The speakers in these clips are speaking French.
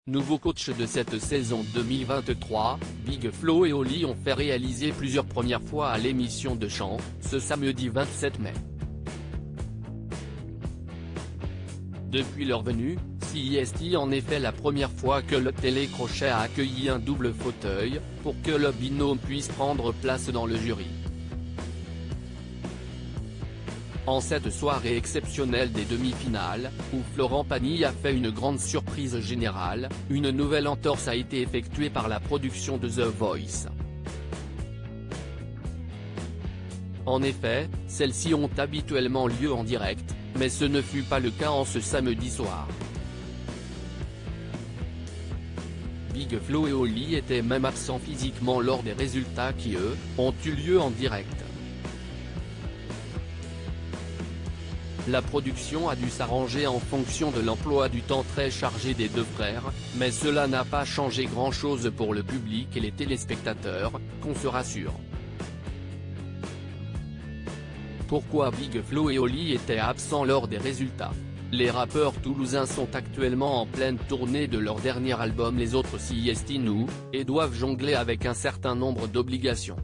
Nouveau coach de cette saison 2023, Big Flo et Oli ont fait réaliser plusieurs premières fois à l'émission de chant, ce samedi 27 mai. Depuis leur venue, CIST en effet la première fois que le télécrochet a accueilli un double fauteuil, pour que le binôme puisse prendre place dans le jury. En cette soirée exceptionnelle des demi-finales, où Florent Pagny a fait une grande surprise générale, une nouvelle entorse a été effectuée par la production de The Voice. En effet, celles-ci ont habituellement lieu en direct, mais ce ne fut pas le cas en ce samedi soir. Big Flo et Oli étaient même absents physiquement lors des résultats qui eux, ont eu lieu en direct. La production a dû s'arranger en fonction de l'emploi du temps très chargé des deux frères, mais cela n'a pas changé grand-chose pour le public et les téléspectateurs, qu'on se rassure. Pourquoi Big Flo et Oli étaient absents lors des résultats? Les rappeurs toulousains sont actuellement en pleine tournée de leur dernier album Les Autres CIST Nous, et doivent jongler avec un certain nombre d'obligations.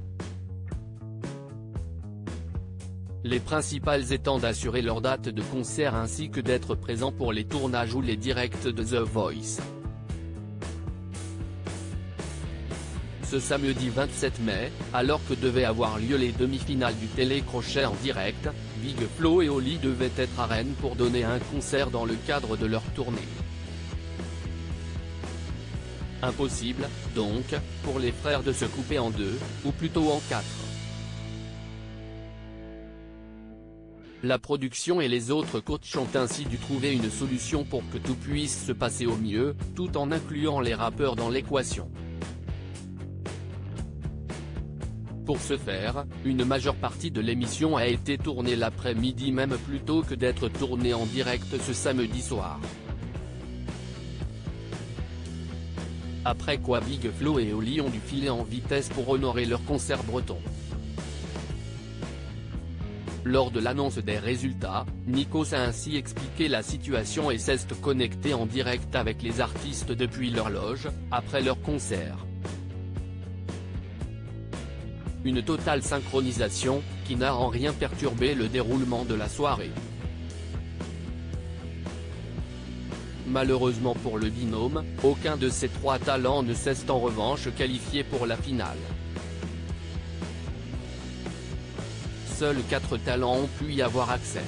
Les principales étant d'assurer leur date de concert ainsi que d'être présents pour les tournages ou les directs de The Voice. Ce samedi 27 mai, alors que devaient avoir lieu les demi-finales du télécrochet en direct, Big Flo et Oli devaient être à Rennes pour donner un concert dans le cadre de leur tournée. Impossible, donc, pour les frères de se couper en deux, ou plutôt en quatre. La production et les autres coachs ont ainsi dû trouver une solution pour que tout puisse se passer au mieux, tout en incluant les rappeurs dans l'équation. Pour ce faire, une majeure partie de l'émission a été tournée l'après-midi même plutôt que d'être tournée en direct ce samedi soir. Après quoi Big Flo et Oli ont dû filer en vitesse pour honorer leur concert breton. Lors de l'annonce des résultats, Nikos a ainsi expliqué la situation et s'est connecté en direct avec les artistes depuis leur loge, après leur concert. Une totale synchronisation, qui n'a en rien perturbé le déroulement de la soirée. Malheureusement pour le binôme, aucun de ces trois talents ne s'est en revanche qualifié pour la finale. Seuls 4 talents ont pu y avoir accès.